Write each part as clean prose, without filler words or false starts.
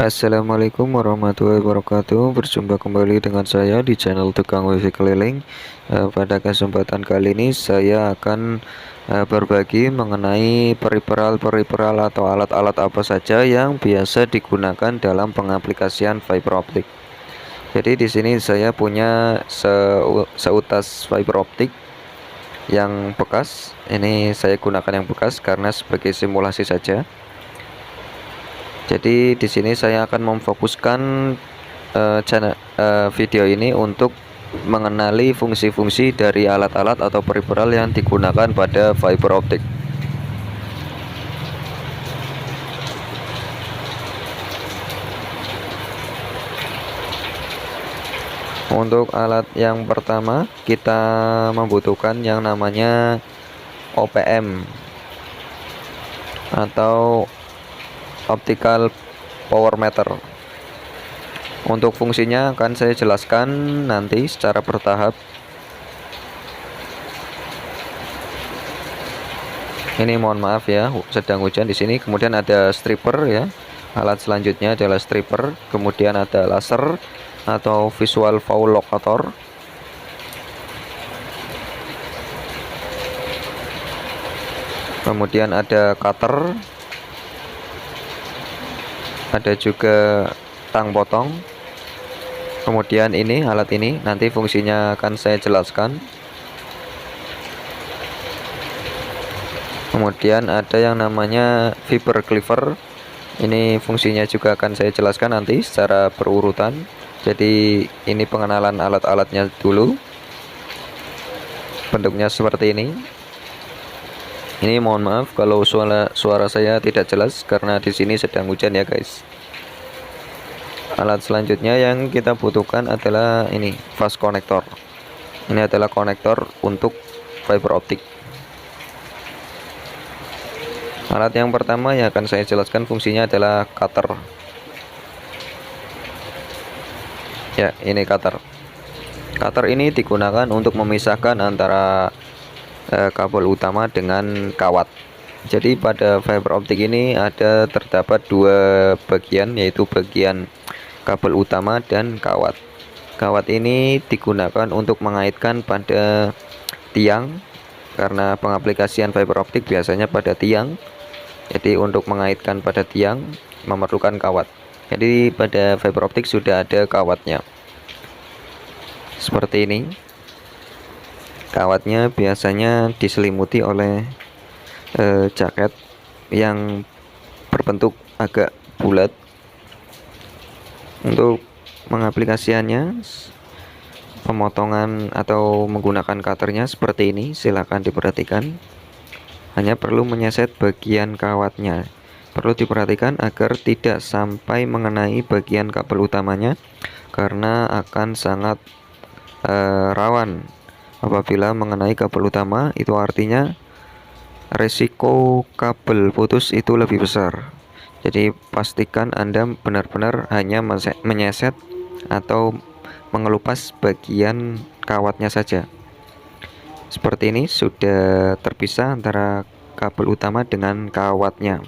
Assalamualaikum warahmatullahi wabarakatuh. Berjumpa kembali dengan saya di channel Tukang Wifi Keliling. Pada kesempatan kali ini saya akan berbagi mengenai peripheral atau alat-alat apa saja yang biasa digunakan dalam pengaplikasian fiber optik. Jadi di sini saya punya seutas fiber optik yang bekas. Ini saya gunakan yang bekas karena sebagai simulasi saja. Jadi di sini saya akan memfokuskan video ini untuk mengenali fungsi-fungsi dari alat-alat atau peripheral yang digunakan pada fiber optik. Untuk alat yang pertama, kita membutuhkan yang namanya OPM atau Optical Power Meter. Untuk fungsinya akan saya jelaskan nanti secara bertahap. Ini mohon maaf ya, sedang hujan di sini. Kemudian ada stripper ya. Alat selanjutnya adalah stripper. Kemudian ada laser atau visual foul locator. Kemudian ada cutter. Ada juga tang potong. Kemudian ini alat ini nanti fungsinya akan saya jelaskan. Kemudian ada yang namanya fiber cleaver. Ini fungsinya juga akan saya jelaskan nanti secara berurutan. Jadi ini pengenalan alat-alatnya dulu. Bentuknya seperti ini. Ini mohon maaf kalau suara saya tidak jelas karena di sini sedang hujan ya guys. Alat selanjutnya yang kita butuhkan adalah ini fast connector. Ini adalah konektor untuk fiber optik. Alat yang pertama yang akan saya jelaskan fungsinya adalah cutter. Ya, ini cutter. Cutter ini digunakan untuk memisahkan antara kabel utama dengan kawat. Jadi pada fiber optik ini terdapat dua bagian, yaitu bagian kabel utama dan kawat. Kawat ini digunakan untuk mengaitkan pada tiang, karena pengaplikasian fiber optik biasanya pada tiang. Jadi untuk mengaitkan pada tiang memerlukan kawat. Jadi pada fiber optik sudah ada kawatnya. Seperti ini. Kawatnya biasanya diselimuti oleh jaket yang berbentuk agak bulat. Untuk mengaplikasiannya, pemotongan atau menggunakan cutternya seperti ini, silakan diperhatikan. Hanya perlu menyeset bagian kawatnya. Perlu diperhatikan agar tidak sampai mengenai bagian kabel utamanya, karena akan sangat rawan apabila mengenai kabel utama. Itu artinya resiko kabel putus itu lebih besar. Jadi pastikan Anda benar-benar hanya menyeset atau mengelupas bagian kawatnya saja. Seperti ini sudah terpisah antara kabel utama dengan kawatnya.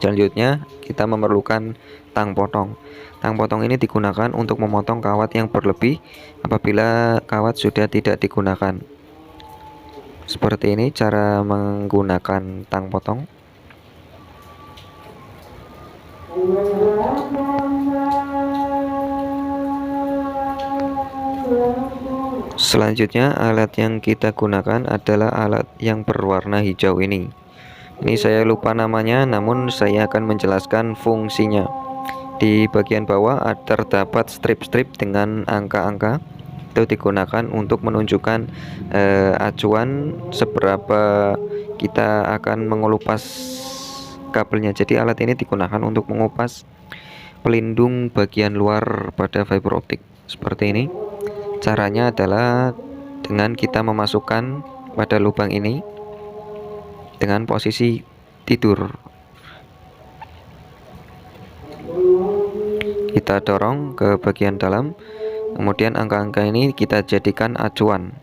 Selanjutnya kita memerlukan tang potong. Tang potong ini digunakan untuk memotong kawat yang berlebih apabila kawat sudah tidak digunakan. Seperti ini cara menggunakan tang potong. Selanjutnya alat yang kita gunakan adalah alat yang berwarna hijau ini. Ini saya lupa namanya, namun saya akan menjelaskan fungsinya. Di bagian bawah terdapat strip-strip dengan angka-angka. Itu digunakan untuk menunjukkan acuan seberapa kita akan mengelupas kabelnya. Jadi alat ini digunakan untuk mengupas pelindung bagian luar pada fiber optik. Seperti ini. Caranya adalah dengan kita memasukkan pada lubang ini dengan posisi tidur. Kita dorong ke bagian dalam, kemudian angka-angka ini kita jadikan acuan.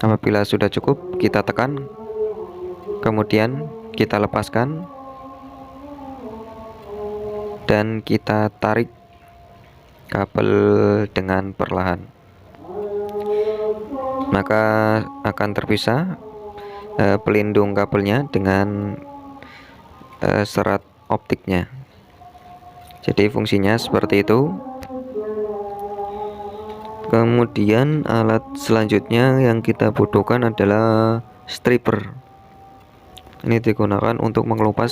Apabila sudah cukup, kita tekan, kemudian kita lepaskan. dan kita tarik kabel dengan perlahan, maka akan terpisah pelindung kabelnya dengan serat optiknya. Jadi fungsinya seperti itu. Kemudian alat selanjutnya yang kita butuhkan adalah stripper. Ini digunakan untuk mengelupas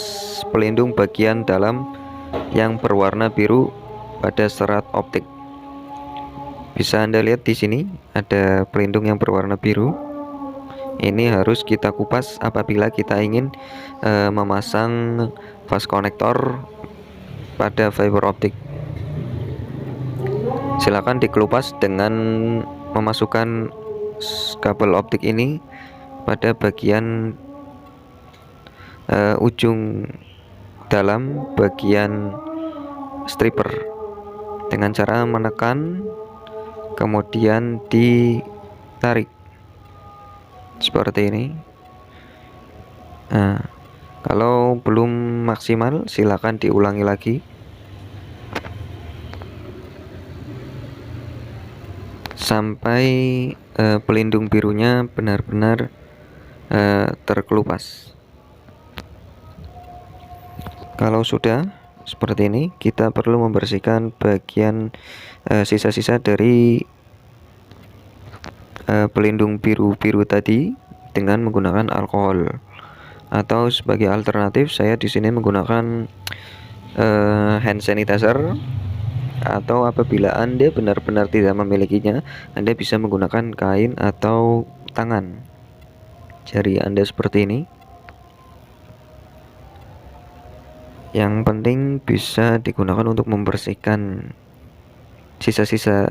pelindung bagian dalam yang berwarna biru pada serat optik. Bisa Anda lihat di sini ada pelindung yang berwarna biru. Ini harus kita kupas apabila kita ingin memasang fast connector pada fiber optik. Silakan dikelupas dengan memasukkan kabel optik ini pada bagian ujung dalam bagian stripper dengan cara menekan kemudian ditarik seperti ini. Nah, kalau belum maksimal silakan diulangi lagi sampai pelindung birunya benar-benar terkelupas. Kalau sudah seperti ini, kita perlu membersihkan bagian sisa-sisa dari pelindung biru-biru tadi dengan menggunakan alkohol, atau sebagai alternatif saya di sini menggunakan hand sanitizer. Atau apabila Anda benar-benar tidak memilikinya, Anda bisa menggunakan kain atau tangan jari Anda seperti ini. Yang penting bisa digunakan untuk membersihkan sisa-sisa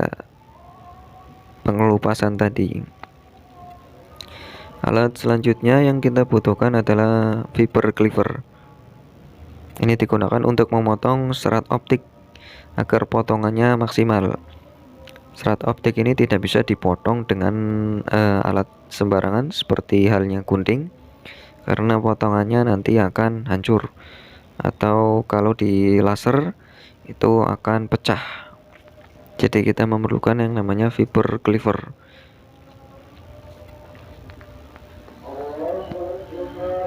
pengelupasan tadi. Alat selanjutnya yang kita butuhkan adalah fiber cleaver. Ini digunakan untuk memotong serat optik agar potongannya maksimal. Serat optik ini tidak bisa dipotong dengan alat sembarangan seperti halnya gunting, karena potongannya nanti akan hancur, atau kalau di laser itu akan pecah. Jadi kita memerlukan yang namanya fiber cleaver.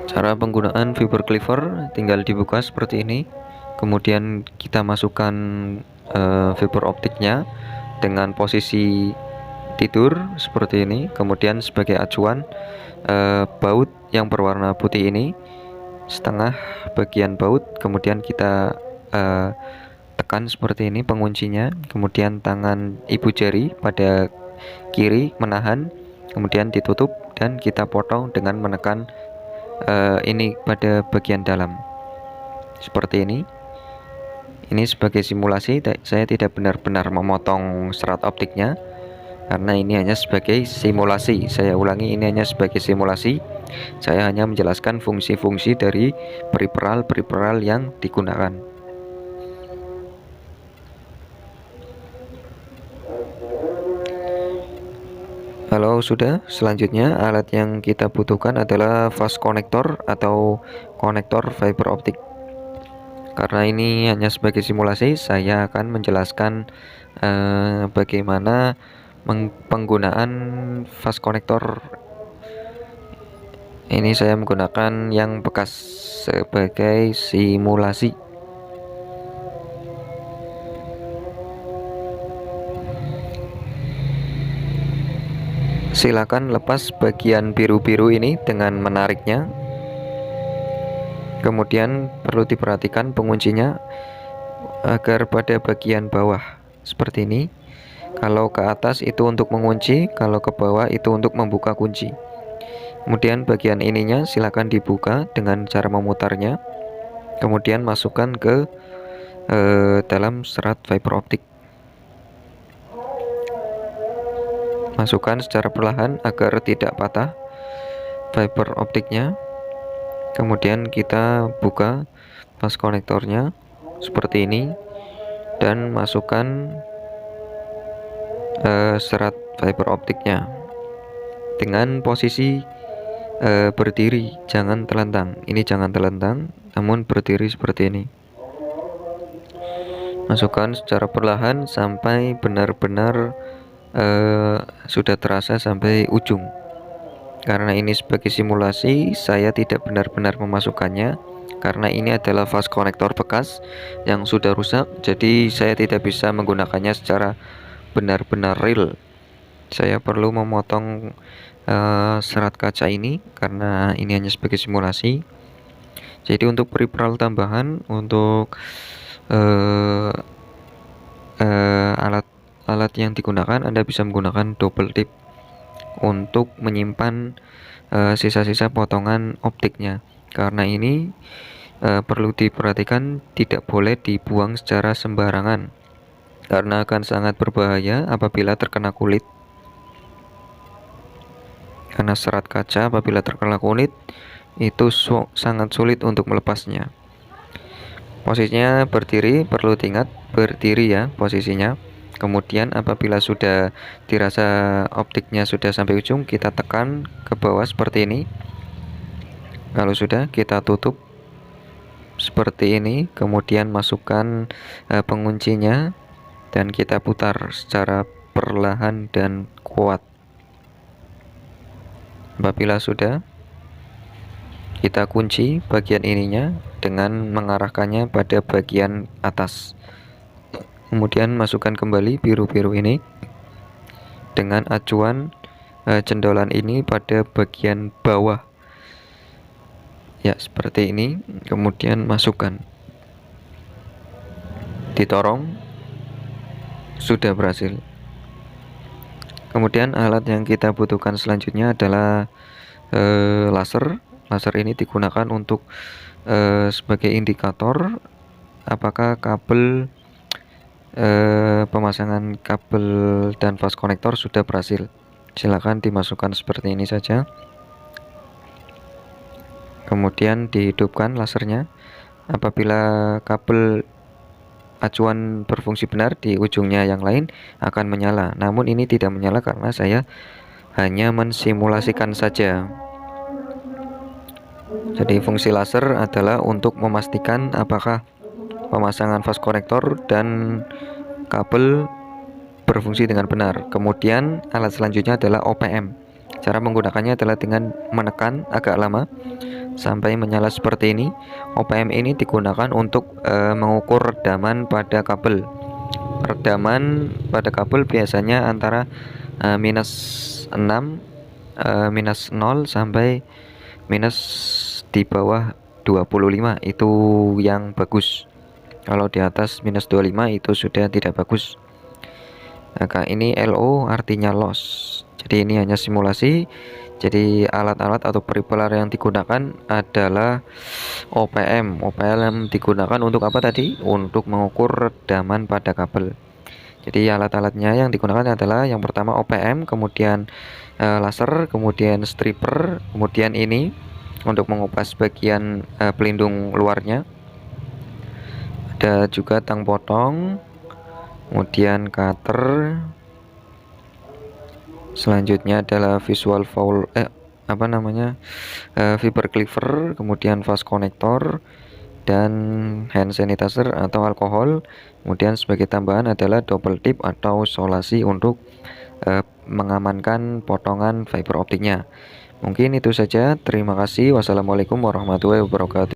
Cara penggunaan fiber cleaver tinggal dibuka seperti ini. Kemudian kita masukkan fiber optiknya dengan posisi tidur seperti ini. Kemudian sebagai acuan baut yang berwarna putih ini, setengah bagian baut, kemudian kita tekan seperti ini penguncinya. Kemudian tangan ibu jari pada kiri menahan, kemudian ditutup dan kita potong dengan menekan ini pada bagian dalam seperti ini. Ini sebagai simulasi, saya tidak benar-benar memotong serat optiknya karena ini hanya sebagai simulasi. Saya ulangi, ini hanya sebagai simulasi. Saya hanya menjelaskan fungsi-fungsi dari periperal yang digunakan. Kalau sudah, selanjutnya alat yang kita butuhkan adalah fast connector atau konektor fiber optik. Karena ini hanya sebagai simulasi, saya akan menjelaskan bagaimana penggunaan fast connector. Ini saya menggunakan yang bekas sebagai simulasi. Silakan lepas bagian biru-biru ini dengan menariknya. Kemudian perlu diperhatikan penguncinya agar pada bagian bawah seperti ini. Kalau ke atas itu untuk mengunci, kalau ke bawah itu untuk membuka kunci. Kemudian bagian ininya silakan dibuka dengan cara memutarnya. Kemudian masukkan ke dalam serat fiber optik. Masukkan secara perlahan agar tidak patah fiber optiknya. Kemudian kita buka fast konektornya seperti ini dan masukkan serat fiber optiknya dengan posisi berdiri, jangan telentang. Ini jangan telentang, namun berdiri seperti ini. Masukkan secara perlahan sampai benar-benar sudah terasa sampai ujung. Karena ini sebagai simulasi, saya tidak benar-benar memasukkannya karena ini adalah fast connector bekas yang sudah rusak, jadi saya tidak bisa menggunakannya secara benar-benar real. Saya perlu memotong serat kaca ini karena ini hanya sebagai simulasi. Jadi untuk peripheral tambahan untuk alat yang digunakan, Anda bisa menggunakan double tip untuk menyimpan sisa-sisa potongan optiknya. Karena ini perlu diperhatikan, tidak boleh dibuang secara sembarangan karena akan sangat berbahaya apabila terkena kulit. Karena serat kaca apabila terkena kulit itu sangat sulit untuk melepasnya. Posisinya berdiri, perlu diingat berdiri ya posisinya. Kemudian apabila sudah dirasa optiknya sudah sampai ujung, kita tekan ke bawah seperti ini. Kalau sudah, kita tutup seperti ini. Kemudian masukkan penguncinya dan kita putar secara perlahan dan kuat. Apabila sudah, kita kunci bagian ininya dengan mengarahkannya pada bagian atas. Kemudian masukkan kembali biru-biru ini dengan acuan cendolan ini pada bagian bawah. Ya, seperti ini. Kemudian masukkan. Ditorong. Sudah berhasil. Kemudian alat yang kita butuhkan selanjutnya adalah laser. Laser ini digunakan untuk sebagai indikator apakah kabel pemasangan kabel dan fast connector sudah berhasil. Silakan dimasukkan seperti ini saja. Kemudian dihidupkan lasernya. Apabila kabel acuan berfungsi benar, di ujungnya yang lain akan menyala. Namun ini tidak menyala karena saya hanya mensimulasikan saja. Jadi fungsi laser adalah untuk memastikan apakah pemasangan fast connector dan kabel berfungsi dengan benar. Kemudian alat selanjutnya adalah OPM. Cara menggunakannya adalah dengan menekan agak lama sampai menyala seperti ini. OPM ini digunakan untuk mengukur redaman pada kabel. Redaman pada kabel biasanya antara minus 6, minus 0 sampai minus di bawah 25 itu yang bagus. Kalau di atas minus 25 itu sudah tidak bagus. Maka ini LO artinya loss. Jadi ini hanya simulasi. Jadi alat-alat atau peripheral yang digunakan adalah OPM. OPM digunakan untuk apa tadi? Untuk mengukur redaman pada kabel. Jadi alat-alatnya yang digunakan adalah yang pertama OPM, kemudian laser, kemudian stripper, kemudian ini untuk mengupas bagian pelindung luarnya. Ada juga tang potong, kemudian cutter. Selanjutnya adalah visual foul fiber cleaver, kemudian fast connector dan hand sanitizer atau alkohol. Kemudian sebagai tambahan adalah double tip atau solasi untuk mengamankan potongan fiber optiknya. Mungkin itu saja. Terima kasih. Wassalamualaikum warahmatullahi wabarakatuh.